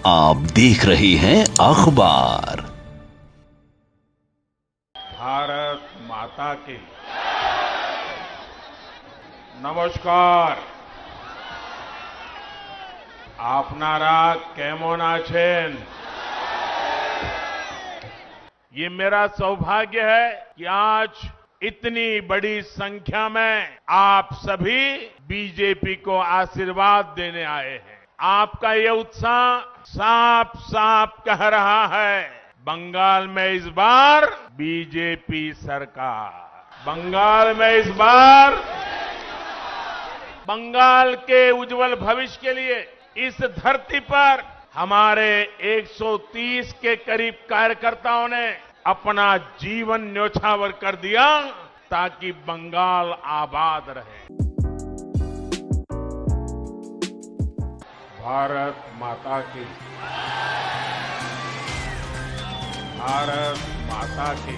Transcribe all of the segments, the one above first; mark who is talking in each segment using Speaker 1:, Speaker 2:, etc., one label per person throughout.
Speaker 1: आप देख रहे हैं अखबार।
Speaker 2: भारत माता की नमस्कार। आपनारा केमन आछेन? ये मेरा सौभाग्य है कि आज इतनी बड़ी संख्या में आप सभी बीजेपी को आशीर्वाद देने आए हैं। आपका ये उत्साह साफ साफ कह रहा है, बंगाल में इस बार बीजेपी सरकार। बंगाल में इस बार बंगाल के उज्जवल भविष्य के लिए इस धरती पर हमारे 130 के करीब कार्यकर्ताओं ने अपना जीवन न्योछावर कर दिया ताकि बंगाल आबाद रहे। भारत माता की, भारत माता की,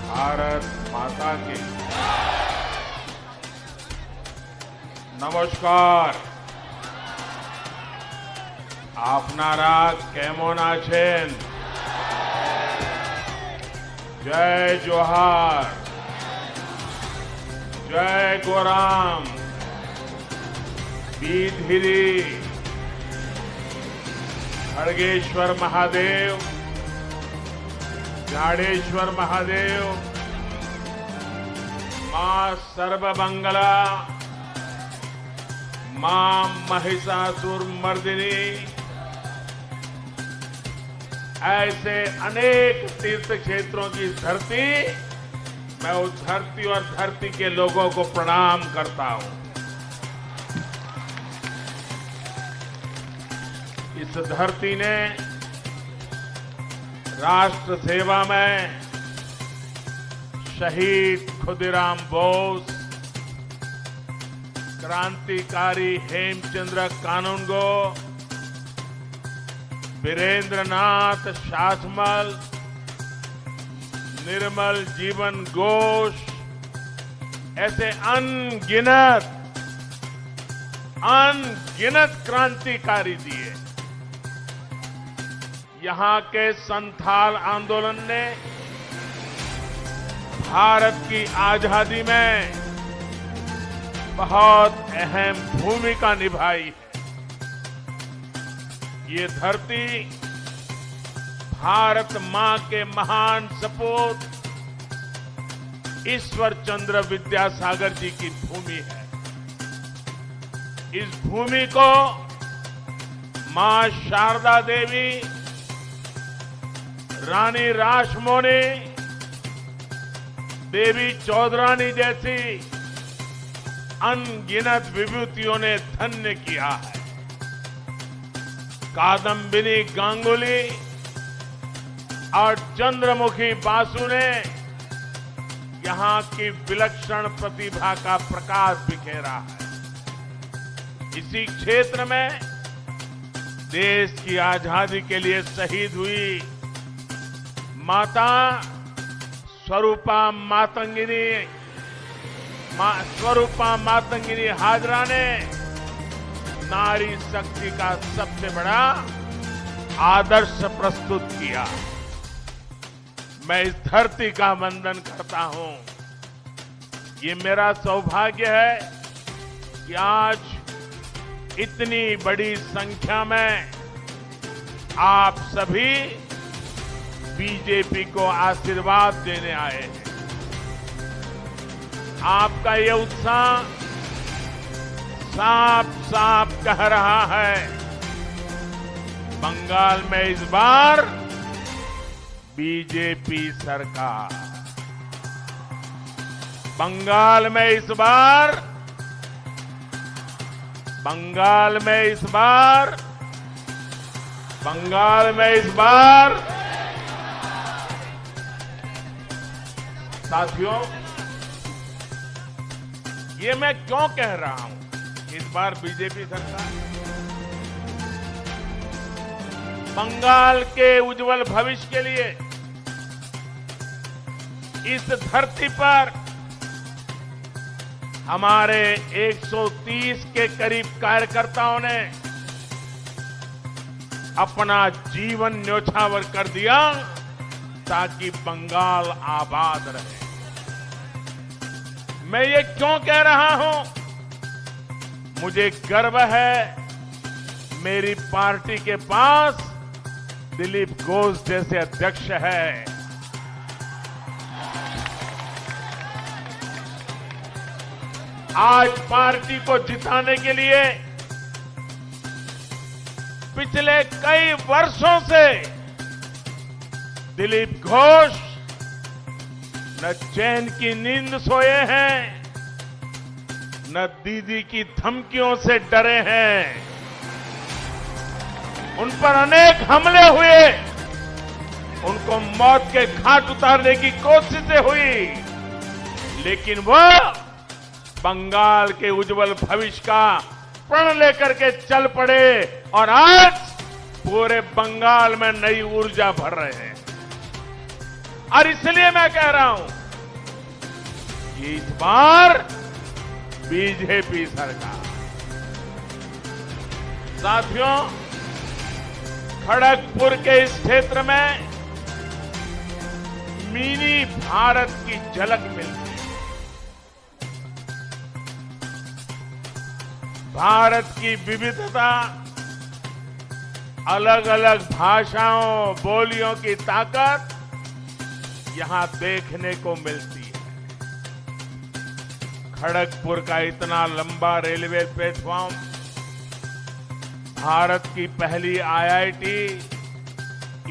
Speaker 2: भारत माता की नमस्कार। आपनारा केमन आछेन? जय जोहार, जय गोराम, बीधीरी, खड़गेश्वर महादेव, जाडेश्वर महादेव, मां सर्वमंगला, मां महिषासुर मर्दिनी, ऐसे अनेक तीर्थ क्षेत्रों की धरती, मैं उस धरती और धरती के लोगों को प्रणाम करता हूं। इस धरती ने राष्ट्र सेवा में शहीद खुदीराम बोस, क्रांतिकारी हेमचंद्र कानूनगो, वीरेंद्रनाथ शासमल, निर्मल जीवन घोष, ऐसे अनगिनत क्रांतिकारी दिए। यहां के संथाल आंदोलन ने भारत की आजादी में बहुत अहम भूमिका निभाई है। ये धरती भारत मां के महान सपूत ईश्वर चंद्र विद्यासागर जी की भूमि है। इस भूमि को मां शारदा देवी, रानी रासमोनी, देवी चौधरानी जैसी अनगिनत विभूतियों ने धन्य किया है। कादम्बिनी गांगुली और चंद्रमुखी बासु ने यहां की विलक्षण प्रतिभा का प्रकाश बिखेरा है। इसी क्षेत्र में देश की आजादी के लिए शहीद हुई माता स्वरूपा मातंगिनी हाजरा ने नारी शक्ति का सबसे बड़ा आदर्श प्रस्तुत किया। मैं इस धरती का वंदन करता हूं। ये मेरा सौभाग्य है कि आज इतनी बड़ी संख्या में आप सभी बीजेपी को आशीर्वाद देने आए हैं। आपका ये उत्साह साफ साफ कह रहा है, बंगाल में इस बार बीजेपी सरकार। बंगाल में इस बार साथियों, ये मैं क्यों कह रहा हूं? इस बार बीजेपी सरकार बंगाल के उज्जवल भविष्य के लिए इस धरती पर हमारे 130 के करीब कार्यकर्ताओं ने अपना जीवन न्योछावर कर दिया ताकि बंगाल आबाद रहे। मैं ये क्यों कह रहा हूं? मुझे गर्व है मेरी पार्टी के पास दिलीप घोष जैसे अध्यक्ष है। आज पार्टी को जिताने के लिए पिछले कई वर्षों से दिलीप घोष न चैन की नींद सोए हैं, न दीदी की धमकियों से डरे हैं। उन पर अनेक हमले हुए, उनको मौत के घाट उतारने की कोशिशें हुई, लेकिन वह बंगाल के उज्जवल भविष्य का प्रण लेकर के चल पड़े और आज पूरे बंगाल में नई ऊर्जा भर रहे हैं। और इसलिए मैं कह रहा हूं कि इस बार बीजेपी सरकार, साथियों, खड़गपुर के इस क्षेत्र में मिनी भारत की झलक मिलती है। भारत की विविधता, अलग अलग भाषाओं, बोलियों की ताकत यहां देखने को मिलती है। खड़गपुर का इतना लंबा रेलवे प्लेटफॉर्म, भारत की पहली आईआईटी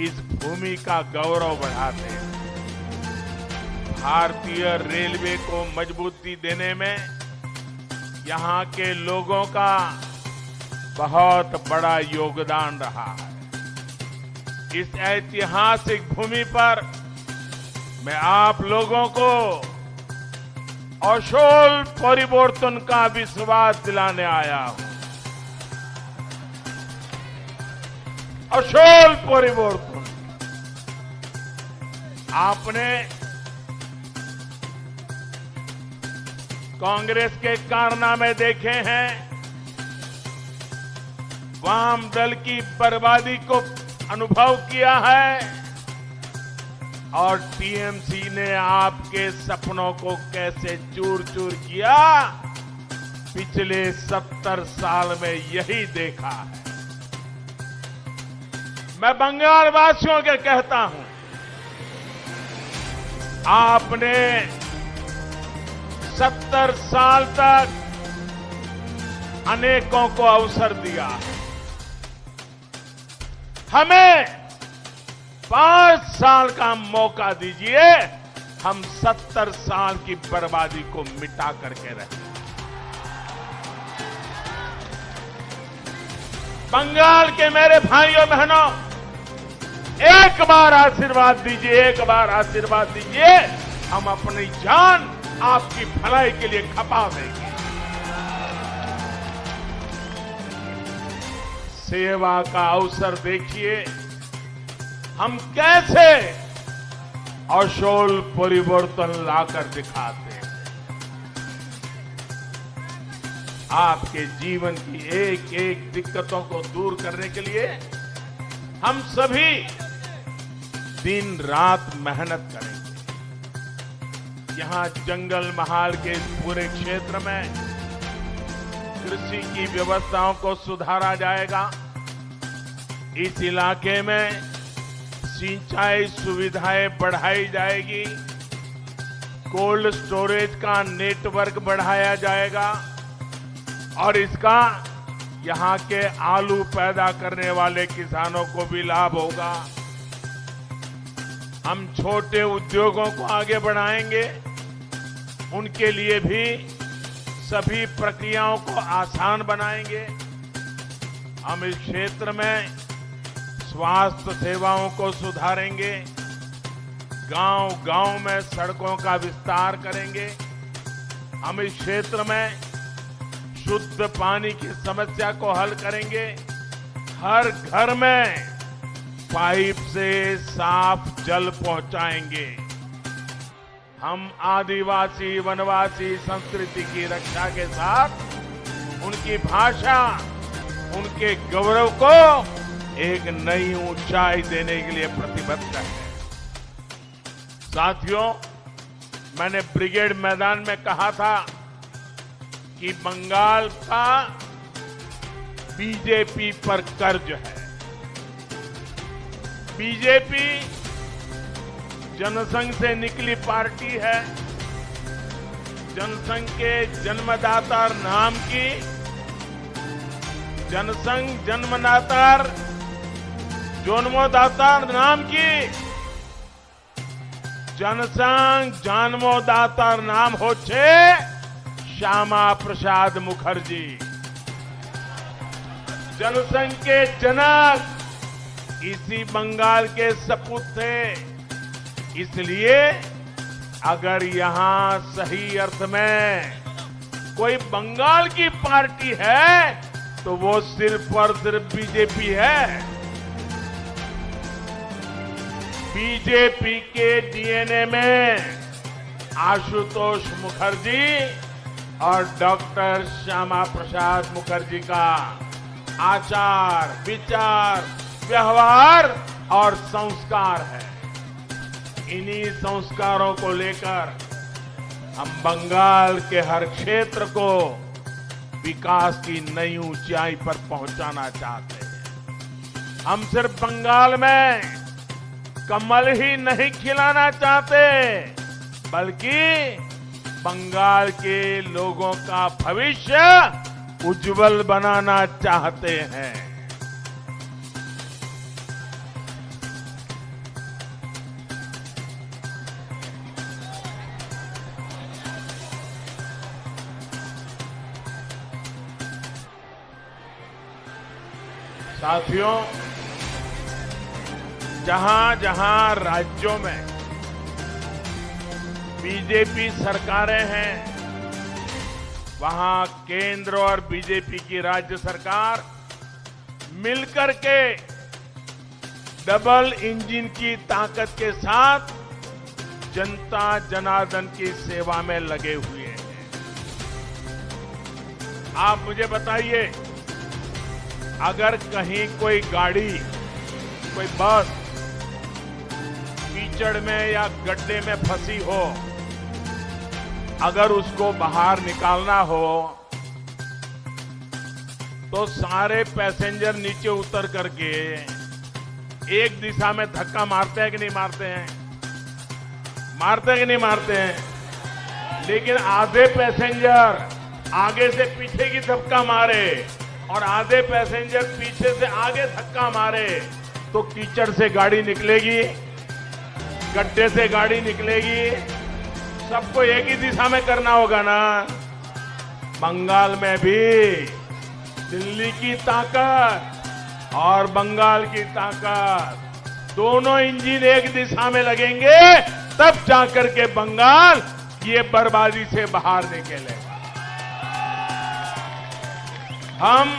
Speaker 2: इस भूमि का गौरव बढ़ाते हैं। भारतीय रेलवे को मजबूती देने में यहां के लोगों का बहुत बड़ा योगदान रहा है। इस ऐतिहासिक भूमि पर मैं आप लोगों को अशोल परिवर्तन का विश्वास दिलाने आया हूं। अशोल परिवर्तन। आपने कांग्रेस के कारनामे देखे हैं, वाम दल की बर्बादी को अनुभव किया है और टीएमसी ने आपके सपनों को कैसे चूर चूर किया, पिछले 70 साल में यही देखा है। मैं बंगाल वासियों के कहता हूं, आपने 70 साल तक अनेकों को अवसर दिया। हमें 5 साल का मौका दीजिए, हम 70 साल की बर्बादी को मिटा करके रहें। बंगाल के मेरे भाइयों बहनों, एक बार आशीर्वाद दीजिए, एक बार आशीर्वाद दीजिए। हम अपनी जान आपकी भलाई के लिए खपा देंगे। सेवा का अवसर देखिए, हम कैसे अशोल परिवर्तन लाकर दिखाते हैं। आपके जीवन की एक एक दिक्कतों को दूर करने के लिए हम सभी दिन रात मेहनत करेंगे। यहां जंगल महाल के इस पूरे क्षेत्र में कृषि की व्यवस्थाओं को सुधारा जाएगा। इस इलाके में सिंचाई सुविधाएं बढ़ाई जाएगी, कोल्ड स्टोरेज का नेटवर्क बढ़ाया जाएगा और इसका यहां के आलू पैदा करने वाले किसानों को भी लाभ होगा। हम छोटे उद्योगों को आगे बढ़ाएंगे, उनके लिए भी सभी प्रक्रियाओं को आसान बनाएंगे। हम इस क्षेत्र में स्वास्थ्य सेवाओं को सुधारेंगे, गांव-गांव में सड़कों का विस्तार करेंगे। हम इस क्षेत्र में शुद्ध पानी की समस्या को हल करेंगे। हर घर में पाइप से साफ जल पहुंचाएंगे। हम आदिवासी वनवासी संस्कृति की रक्षा के साथ उनकी भाषा, उनके गौरव को एक नई ऊंचाई देने के लिए प्रतिबद्ध है। साथियों, मैंने ब्रिगेड मैदान में कहा था कि बंगाल का बीजेपी पर कर्ज है। बीजेपी जनसंघ से निकली पार्टी है। जनसंघ के जन्मदाता नाम की, जनसंघ जन्मदाता जन्मदाता नाम की, जनसंघ जन्मदाता नाम होच्छे श्यामा प्रसाद मुखर्जी। जनसंघ के जनक इसी बंगाल के सपूत थे। इसलिए अगर यहां सही अर्थ में कोई बंगाल की पार्टी है तो वो सिर्फ और सिर्फ बीजेपी है। बीजेपी के डीएनए में आशुतोष मुखर्जी और डॉक्टर श्यामा प्रसाद मुखर्जी का आचार, विचार, व्यवहार और संस्कार है। इन्हीं संस्कारों को लेकर हम बंगाल के हर क्षेत्र को विकास की नई ऊंचाई पर पहुंचाना चाहते हैं। हम सिर्फ बंगाल में कमल ही नहीं खिलाना चाहते, बल्कि बंगाल के लोगों का भविष्य उज्जवल बनाना चाहते हैं। साथियों, जहां जहां राज्यों में बीजेपी सरकारें हैं, वहां केंद्र और बीजेपी की राज्य सरकार मिलकर के डबल इंजन की ताकत के साथ जनता जनार्दन की सेवा में लगे हुए हैं। आप मुझे बताइए, अगर कहीं कोई गाड़ी, कोई बस कीचड़ में या गड्ढे में फंसी हो, अगर उसको बाहर निकालना हो तो सारे पैसेंजर नीचे उतर करके एक दिशा में धक्का मारते हैं कि नहीं मारते हैं? मारते हैं कि नहीं मारते हैं? लेकिन आधे पैसेंजर आगे से पीछे की धक्का मारे और आधे पैसेंजर पीछे से आगे धक्का मारे तो कीचड़ से गाड़ी निकलेगी, गड्ढे से गाड़ी निकलेगी। सबको एक ही दिशा में करना होगा ना। बंगाल में भी दिल्ली की ताकत और बंगाल की ताकत, दोनों इंजन एक दिशा में लगेंगे, तब जाकर के बंगाल ये बर्बादी से बाहर निकलेगा। हम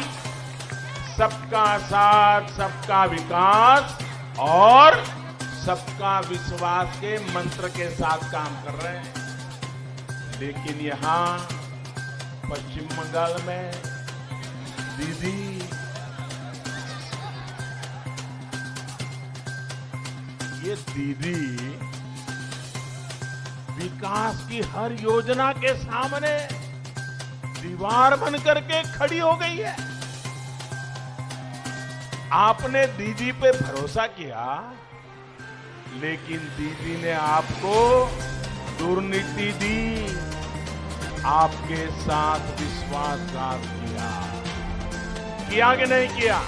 Speaker 2: सबका साथ, सबका विकास और सबका विश्वास के मंत्र के साथ काम कर रहे हैं। लेकिन यहां पश्चिम बंगाल में दीदी विकास की हर योजना के सामने दीवार बन करके खड़ी हो गई है। आपने दीदी पे भरोसा किया, लेकिन दीदी ने आपको दुर्नीति दी, आपके साथ विश्वासघात किया कि नहीं किया?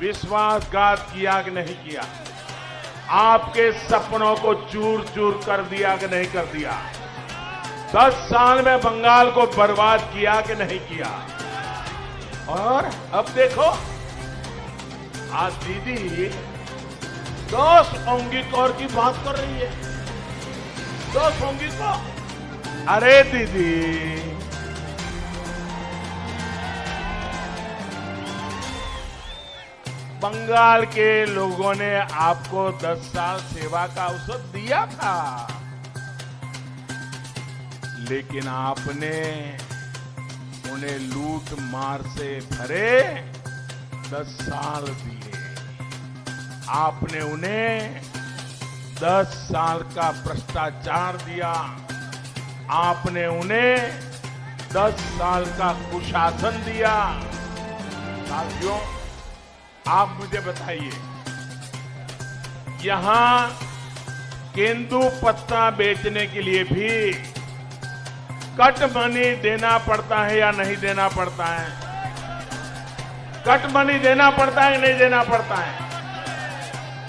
Speaker 2: विश्वासघात किया कि नहीं किया? आपके सपनों को चूर चूर कर दिया कि नहीं कर दिया? 10 साल में बंगाल को बर्बाद किया कि नहीं किया? और अब देखो, आज दीदी 10 अंगीकार की बात कर रही है। 10 अंगीकार। अरे दीदी, बंगाल के लोगों ने आपको 10 साल सेवा का अवसर दिया था, लेकिन आपने उन्हें लूट मार से भरे 10 साल दिए। आपने उन्हें 10 साल का भ्रष्टाचार दिया। आपने उन्हें 10 साल का कुशासन दिया। साथियों, आप मुझे बताइए, यहां केंदू पत्ता बेचने के लिए भी कट मनी देना पड़ता है या नहीं देना पड़ता है? कट मनी देना पड़ता है कि नहीं देना पड़ता है?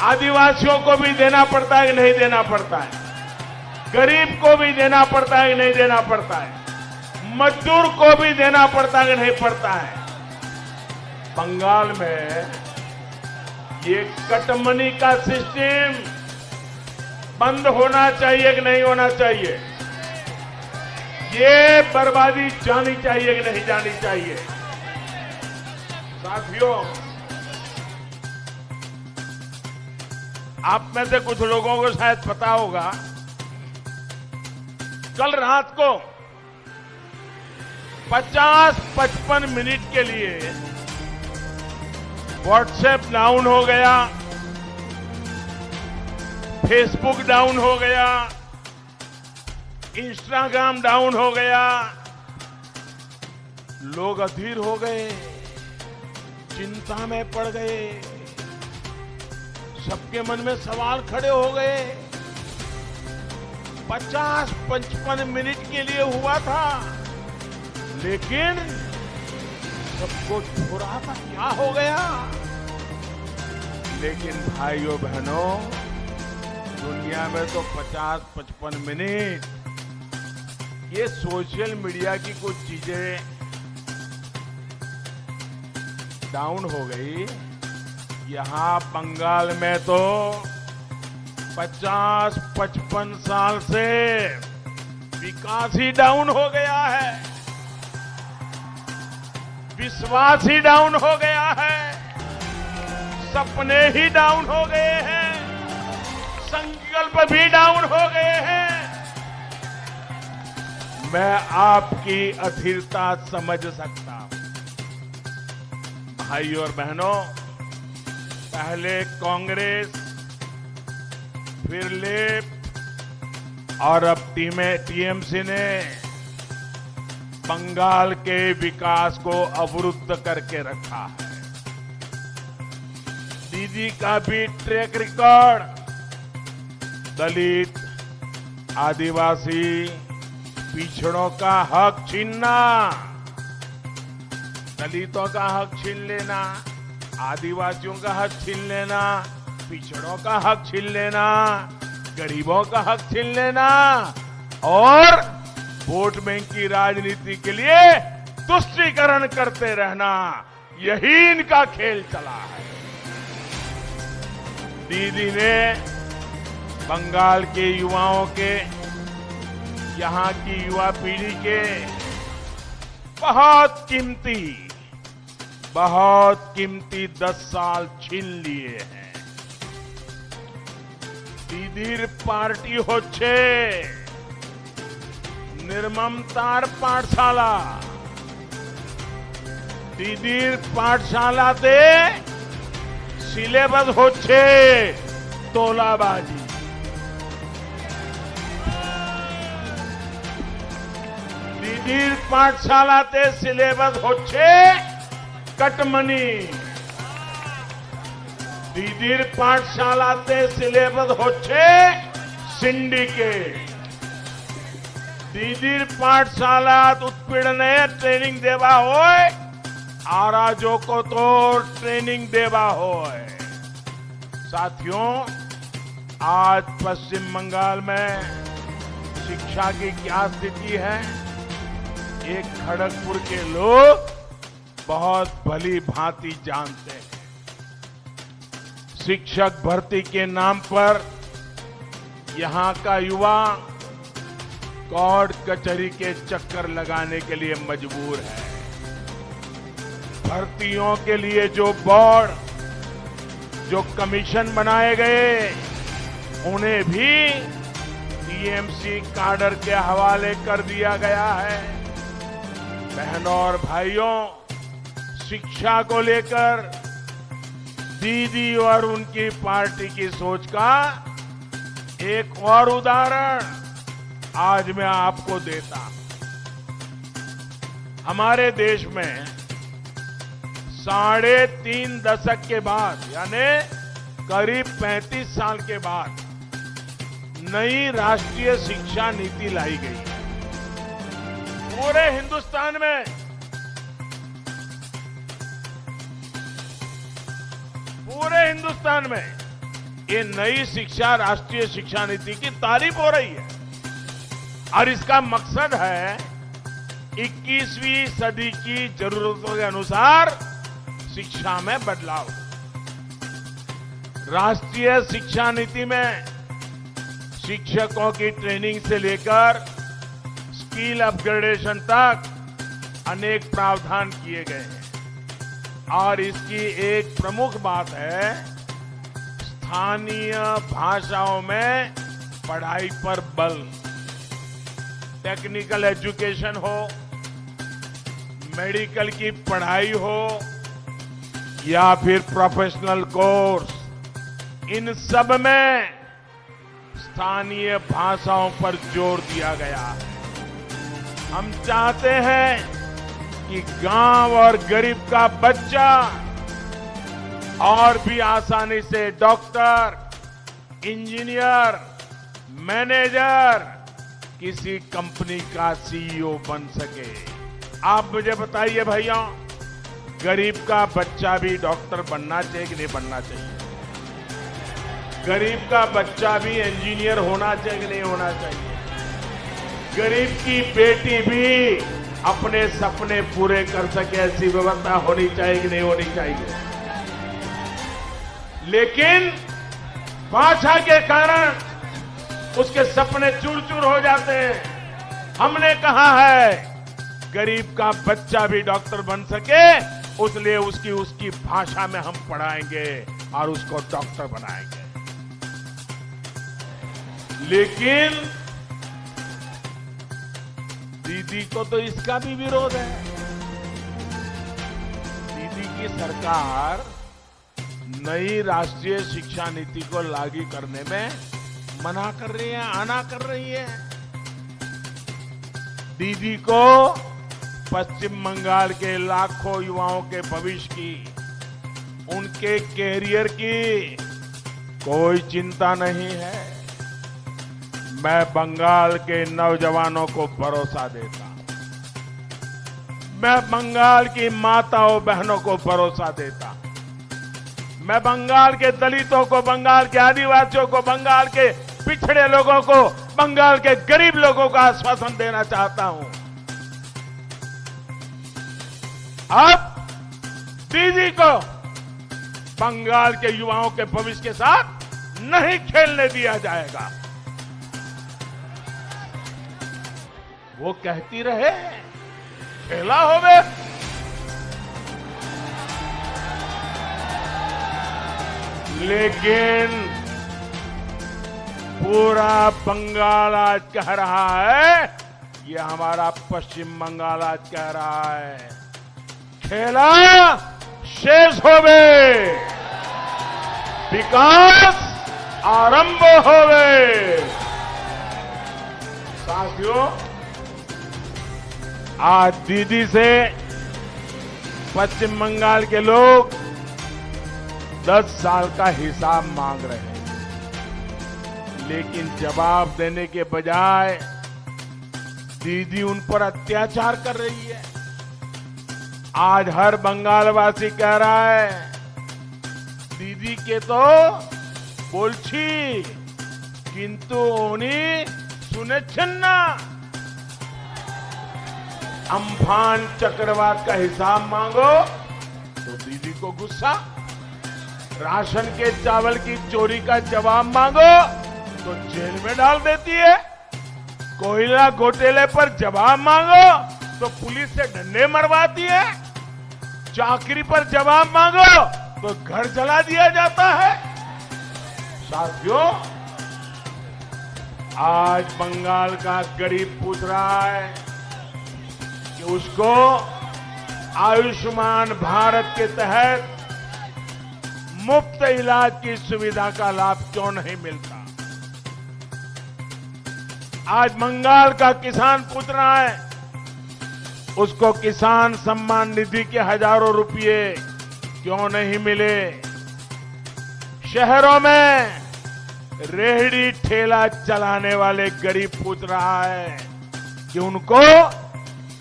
Speaker 2: आदिवासियों को भी देना पड़ता है कि नहीं देना पड़ता है? गरीब को भी देना पड़ता है कि नहीं देना पड़ता है? मजदूर को भी देना पड़ता है कि नहीं पड़ता है? बंगाल में ये कट मनी का सिस्टम बंद होना चाहिए कि नहीं होना चाहिए? ये बर्बादी जानी चाहिए कि नहीं जानी चाहिए? साथियों, आप में से कुछ लोगों को शायद पता होगा, कल रात को 50-55 मिनट के लिए व्हाट्सएप डाउन हो गया, फेसबुक डाउन हो गया, इंस्टाग्राम डाउन हो गया। लोग अधीर हो गए, चिंता में पड़ गए, सबके मन में सवाल खड़े हो गए। 50-55 मिनट के लिए हुआ था, लेकिन सबको थोड़ा सा क्या हो गया? लेकिन भाइयों बहनों, दुनिया में तो 50-55 मिनट ये सोशल मीडिया की कुछ चीजें डाउन हो गई। यहां बंगाल में तो 50-55 साल से विकास ही डाउन हो गया है, विश्वास ही डाउन हो गया है, सपने ही डाउन हो गए हैं, संकल्प भी डाउन हो गए हैं। मैं आपकी अधीरता समझ सकता हूं। भाइयों और बहनों, पहले कांग्रेस, फिर लेफ्ट और अब टीएमसी ने बंगाल के विकास को अवरुद्ध करके रखा है। दीदी का भी ट्रैक रिकॉर्ड दलित, आदिवासी, पिछड़ों का हक छीनना, दलितों का हक छीन लेना, आदिवासियों का हक छीन लेना, पिछड़ों का हक छीन लेना, गरीबों का हक छीन लेना और वोट बैंक की राजनीति के लिए तुष्टीकरण करते रहना, यही इनका खेल चला है। दीदी ने बंगाल के युवाओं के, यहां की युवा पीढ़ी के बहुत कीमती 10 साल छीन लिए हैं। दीदीर पार्टी होच्छे निर्ममतार पाठशाला। दीदीर पाठशालाते सिलेबस होच्छे तोलाबाजी। दीदीर पाठशालाते सिलेबस होच्छे कटमनी। दीदीर पाठशालाते सिलेबस होच्छे सिंडिकेट। दीदीर पाठशालात उत्पीड़ने ट्रेनिंग देवा होय, आराजो को तो ट्रेनिंग देवा होय। साथियों, आज पश्चिम बंगाल में शिक्षा की क्या स्थिति है, एक खड़गपुर के लोग बहुत भली भांति जानते हैं। शिक्षक भर्ती के नाम पर यहां का युवा कोर्ट कचहरी के चक्कर लगाने के लिए मजबूर है। भर्तियों के लिए जो बोर्ड, जो कमीशन बनाए गए, उन्हें भी टीएमसी काडर के हवाले कर दिया गया है। बहनों और भाइयों, शिक्षा को लेकर दीदी और उनकी पार्टी की सोच का एक और उदाहरण आज मैं आपको देता हूं। हमारे देश में 3.5 दशक के बाद यानी करीब 35 साल के बाद नई राष्ट्रीय शिक्षा नीति लाई गई है। पूरे हिंदुस्तान में ये नई राष्ट्रीय शिक्षा नीति की तारीफ हो रही है और इसका मकसद है 21वीं सदी की जरूरतों के अनुसार शिक्षा में बदलाव। राष्ट्रीय शिक्षा नीति में शिक्षकों की ट्रेनिंग से लेकर स्किल अपग्रेडेशन तक अनेक प्रावधान किए गए हैं और इसकी एक प्रमुख बात है स्थानीय भाषाओं में पढ़ाई पर बल। टेक्निकल एजुकेशन हो, मेडिकल की पढ़ाई हो या फिर प्रोफेशनल कोर्स, इन सब में स्थानीय भाषाओं पर जोर दिया गया है। हम चाहते हैं कि गांव और गरीब का बच्चा और भी आसानी से डॉक्टर, इंजीनियर, मैनेजर, किसी कंपनी का सीईओ बन सके। आप मुझे बताइए भैया, गरीब का बच्चा भी डॉक्टर बनना चाहिए कि नहीं बनना चाहिए? गरीब का बच्चा भी इंजीनियर होना चाहिए कि नहीं होना चाहिए? गरीब की बेटी भी अपने सपने पूरे कर सके ऐसी व्यवस्था होनी चाहिए कि नहीं होनी चाहिए? लेकिन भाषा के कारण उसके सपने चूर चूर हो जाते हैं। हमने कहा है गरीब का बच्चा भी डॉक्टर बन सके, उसलिए उसकी भाषा में हम पढ़ाएंगे और उसको डॉक्टर बनाएंगे। लेकिन दीदी को तो इसका भी विरोध है। दीदी की सरकार नई राष्ट्रीय शिक्षा नीति को लागू करने में मना कर रही है, आना कर रही है। दीदी को पश्चिम बंगाल के लाखों युवाओं के भविष्य की, उनके कैरियर की कोई चिंता नहीं है। मैं बंगाल के नौजवानों को भरोसा देता हूं। मैं बंगाल की माताओं बहनों को भरोसा देता हूं। मैं बंगाल के दलितों को, बंगाल के आदिवासियों को, बंगाल के पिछड़े लोगों को, बंगाल के गरीब लोगों को आश्वासन देना चाहता हूं। अब दीदी को बंगाल के युवाओं के भविष्य के साथ नहीं खेलने दिया जाएगा। वो कहती रहे खेला होवे, लेकिन पूरा बंगाल आज कह रहा है, ये हमारा पश्चिम बंगाल आज कह रहा है, खेला शेष होवे, विकास आरंभ होवे। साथियों, आज दीदी से पश्चिम बंगाल के लोग 10 साल का हिसाब मांग रहे हैं, लेकिन जवाब देने के बजाय दीदी उन पर अत्याचार कर रही है। आज हर बंगालवासी कह रहा है दीदी के तो बोलछी किंतु उन्हीं सुने छन्ना। अम्फान चक्रवात का हिसाब मांगो तो दीदी को गुस्सा, राशन के चावल की चोरी का जवाब मांगो तो जेल में डाल देती है, कोयला घोटाले पर जवाब मांगो तो पुलिस से डंडे मरवाती है, चाकरी पर जवाब मांगो तो घर जला दिया जाता है। साथियों, आज बंगाल का गरीब पूछ रहा है कि उसको आयुष्मान भारत के तहत मुफ्त इलाज की सुविधा का लाभ क्यों नहीं मिलता? आज बंगाल का किसान पूछ रहा है, उसको किसान सम्मान निधि के हजारों रुपए क्यों नहीं मिले? शहरों में रेहड़ी ठेला चलाने वाले गरीब पूछ रहा है कि उनको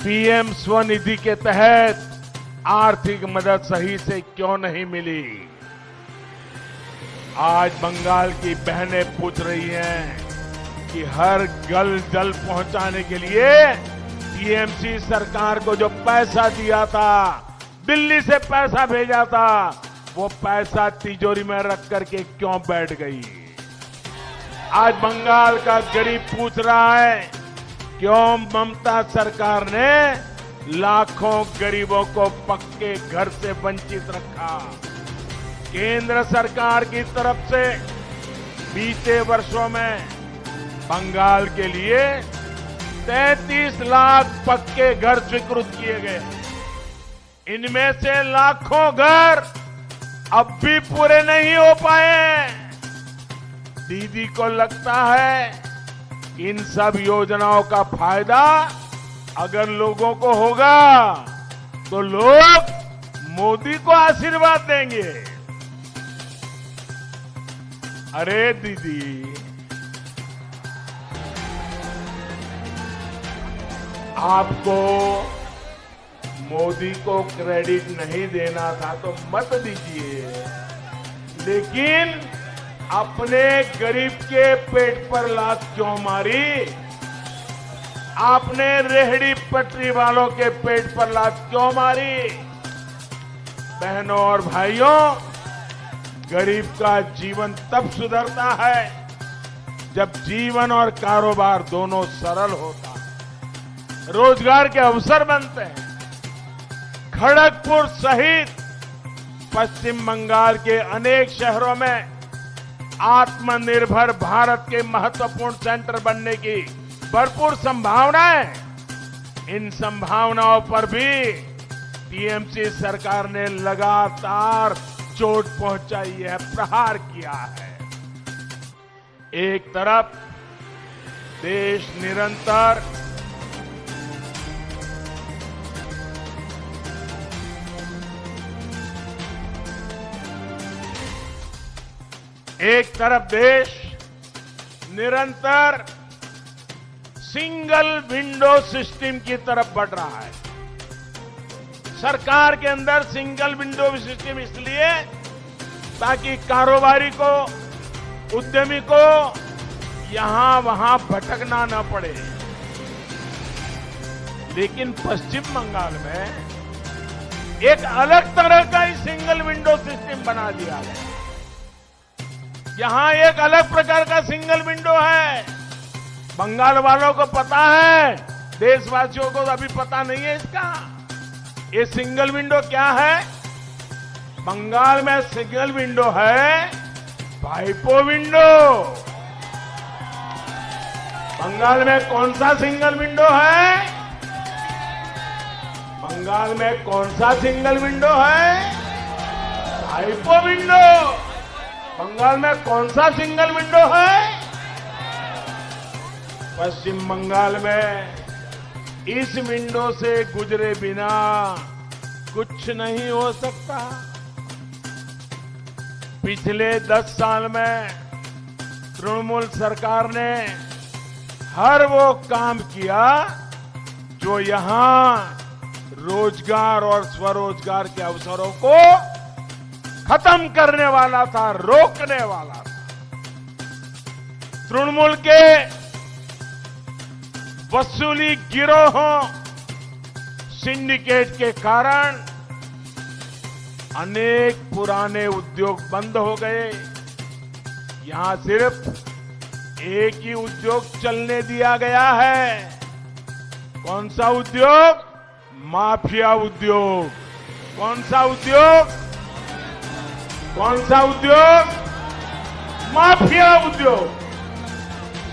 Speaker 2: पीएम स्वनिधि के तहत आर्थिक मदद सही से क्यों नहीं मिली? आज बंगाल की बहनें पूछ रही हैं कि हर घर जल पहुंचाने के लिए टीएमसी सरकार को जो पैसा दिया था, दिल्ली से पैसा भेजा था, वो पैसा तिजोरी में रख करके क्यों बैठ गई? आज बंगाल का गरीब पूछ रहा है, क्यों ममता सरकार ने लाखों गरीबों को पक्के घर से वंचित रखा? केंद्र सरकार की तरफ से बीते वर्षों में बंगाल के लिए 33 लाख पक्के घर स्वीकृत किए गए। इनमें से लाखों घर अब भी पूरे नहीं हो पाए। दीदी को लगता है इन सब योजनाओं का फायदा अगर लोगों को होगा तो लोग मोदी को आशीर्वाद देंगे। अरे दीदी, आपको मोदी को क्रेडिट नहीं देना था तो मत दीजिए, लेकिन अपने गरीब के पेट पर लात क्यों मारी? आपने रेहड़ी पटरी वालों के पेट पर लात क्यों मारी? बहनों और भाइयों, गरीब का जीवन तब सुधरता है जब जीवन और कारोबार दोनों सरल होता है, रोजगार के अवसर बनते हैं। खड़गपुर सहित पश्चिम बंगाल के अनेक शहरों में आत्मनिर्भर भारत के महत्वपूर्ण सेंटर बनने की भरपूर संभावनाएं। इन संभावनाओं पर भी टीएमसी सरकार ने लगातार चोट पहुंचाई है, प्रहार किया है। एक तरफ देश निरंतर सिंगल विंडो सिस्टम की तरफ बढ़ रहा है। सरकार के अंदर सिंगल विंडो सिस्टम इसलिए ताकि कारोबारी को, उद्यमी को यहां वहां भटकना न पड़े। लेकिन पश्चिम बंगाल में एक अलग तरह का ही सिंगल विंडो सिस्टम बना दिया गया। यहां एक अलग प्रकार का सिंगल विंडो है। बंगाल वालों को पता है, देशवासियों को अभी पता नहीं है इसका। ये सिंगल विंडो क्या है? बंगाल में सिंगल विंडो है पाइपो विंडो। बंगाल में कौन सा सिंगल विंडो है? बंगाल में कौन सा सिंगल विंडो है? पाइपो विंडो। बंगाल में कौन सा सिंगल विंडो है? पश्चिम बंगाल में इस विंडो से गुजरे बिना कुछ नहीं हो सकता। पिछले 10 साल में तृणमूल सरकार ने हर वो काम किया जो यहां रोजगार और स्वरोजगार के अवसरों को खत्म करने वाला था, रोकने वाला था। तृणमूल के वसूली गिरोहों, सिंडिकेट के कारण अनेक पुराने उद्योग बंद हो गए। यहां सिर्फ एक ही उद्योग चलने दिया गया है। कौन सा उद्योग? माफिया उद्योग। कौन सा उद्योग? कौन सा उद्योग? माफिया उद्योग।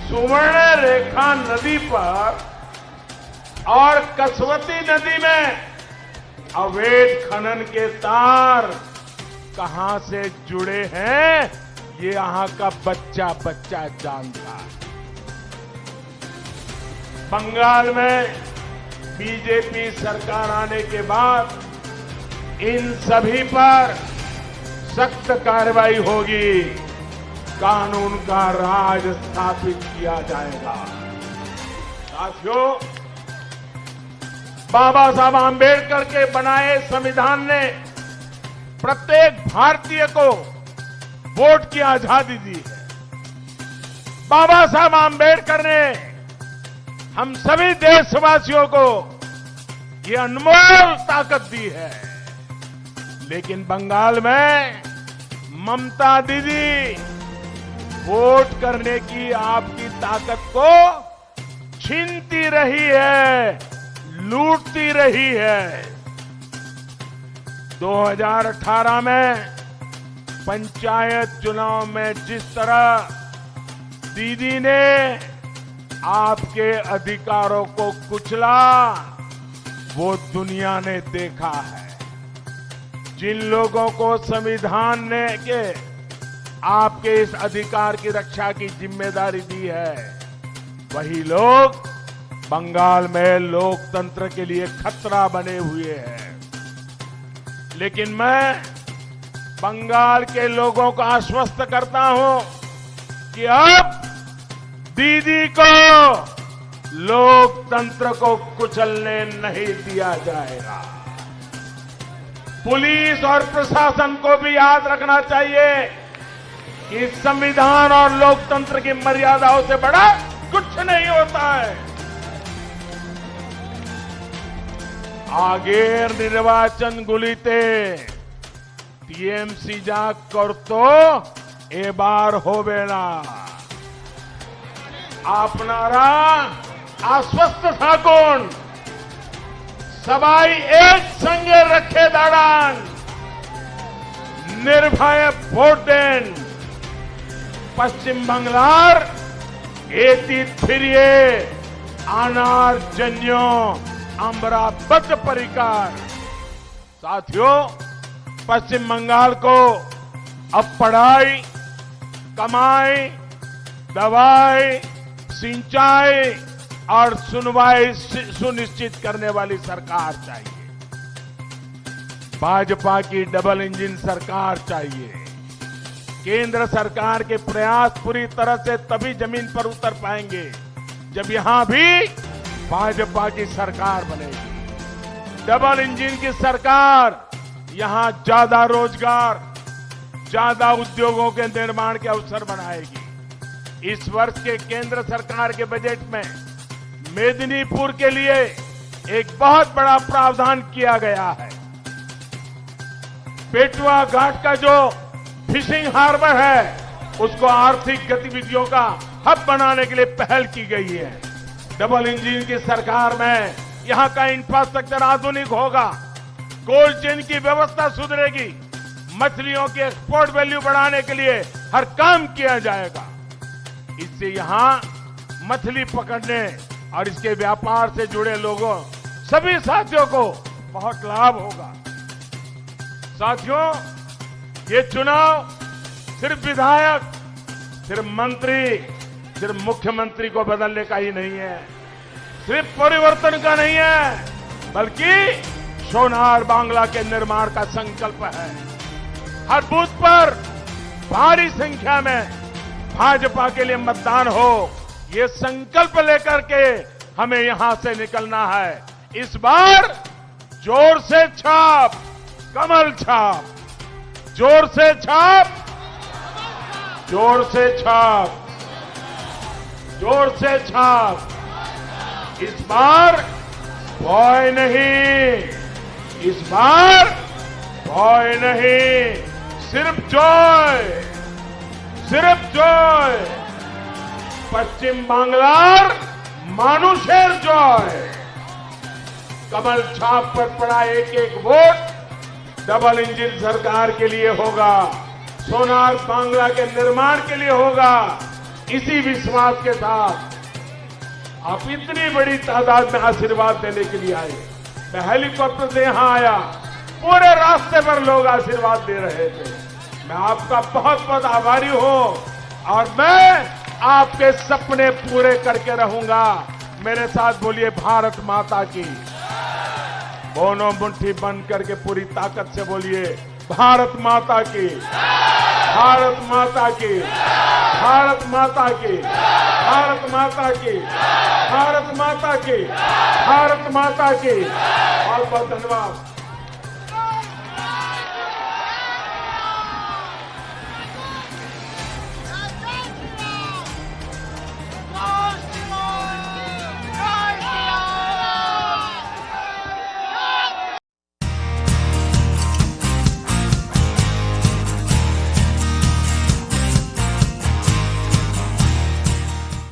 Speaker 2: सुवर्ण रेखा नदी पर और कसवती नदी में अवैध खनन के तार कहां से जुड़े हैं ये यहां का बच्चा बच्चा जानता है। बंगाल में बीजेपी सरकार आने के बाद इन सभी पर सख्त कार्रवाई होगी, कानून का राज स्थापित किया जाएगा। साथियों, बाबा साहब आंबेडकर के बनाए संविधान ने प्रत्येक भारतीय को वोट की आजादी दी है। बाबा साहब आंबेडकर ने हम सभी देशवासियों को ये अनमोल ताकत दी है। लेकिन बंगाल में ममता दीदी वोट करने की आपकी ताकत को छीनती रही है, लूटती रही है। 2018 में पंचायत चुनाव में जिस तरह दीदी ने आपके अधिकारों को कुचला, वो दुनिया ने देखा है। जिन लोगों को संविधान ने के आपके इस अधिकार की रक्षा की जिम्मेदारी दी है, वही लोग बंगाल में लोकतंत्र के लिए खतरा बने हुए हैं। लेकिन मैं बंगाल के लोगों को आश्वस्त करता हूं कि अब दीदी को लोकतंत्र को कुचलने नहीं दिया जाएगा। पुलिस और प्रशासन को भी याद रखना चाहिए कि संविधान और लोकतंत्र की मर्यादाओं से बड़ा कुछ नहीं होता है। আগের নির্বাচনগুলিতে টিএমসি যা করত এবার হবে না। আপনারা আশ্বস্ত থাকুন, সবাই একসঙ্গে রক্ষে দাঁড়ান, নির্ভয়ে ভোট দেন। পশ্চিম বাংলার এতিত ফিরিয়ে আনার জন্য আমরা बद्ध परिकार। साथियों, पश्चिम बंगाल को अब पढ़ाई, कमाई, दवाई, सिंचाई और सुनवाई सुनिश्चित करने वाली सरकार चाहिए। भाजपा की डबल इंजन सरकार चाहिए। केंद्र सरकार के प्रयास पूरी तरह से तभी जमीन पर उतर पाएंगे जब यहां भी भाजपा की सरकार बनेगी। डबल इंजन की सरकार यहां ज्यादा रोजगार, ज्यादा उद्योगों के निर्माण के अवसर बनाएगी। इस वर्ष के केंद्र सरकार के बजट में मेदिनीपुर के लिए एक बहुत बड़ा प्रावधान किया गया है। पेटुआ घाट का जो फिशिंग हार्बर है, उसको आर्थिक गतिविधियों का हब बनाने के लिए पहल की गई है। डबल इंजन की सरकार में यहां का इंफ्रास्ट्रक्चर आधुनिक होगा, कोल्ड चेन की व्यवस्था सुधरेगी, मछलियों की एक्सपोर्ट वैल्यू बढ़ाने के लिए हर काम किया जाएगा। इससे यहां मछली पकड़ने और इसके व्यापार से जुड़े लोगों, सभी साथियों को बहुत लाभ होगा। साथियों, ये चुनाव सिर्फ विधायक, सिर्फ मंत्री, सिर्फ मुख्यमंत्री को बदलने का ही नहीं है, सिर्फ परिवर्तन का नहीं है, बल्कि सोनार बांग्ला के निर्माण का संकल्प है। हर बूथ पर भारी संख्या में भाजपा के लिए मतदान हो, ये संकल्प लेकर के हमें यहां से निकलना है। इस बार जोर से छाप, कमल छाप, जोर से छाप, जोर से छाप, जोर से छाप। इस बार भय नहीं, इस बार भय नहीं, सिर्फ जय, सिर्फ जय। पश्चिम बांग्लार मानुषेर जय। कमल छाप पर पड़ा एक एक वोट डबल इंजन सरकार के लिए होगा, सोनार बांग्ला के निर्माण के लिए होगा। इसी विश्वास के साथ आप इतनी बड़ी तादाद में आशीर्वाद देने के लिए आए। मैं हेलीकॉप्टर से यहां आया, पूरे रास्ते पर लोग आशीर्वाद दे रहे थे। मैं आपका बहुत बहुत आभारी हूं और मैं आपके सपने पूरे करके रहूंगा। मेरे साथ बोलिए भारत माता की। दोनों मुट्ठी बंद करके पूरी ताकत से बोलिए भारत माता की, भारत माता की, भारत माता की, भारत माता की, भारत माता की, भारत माता की। बहुत बहुत धन्यवाद।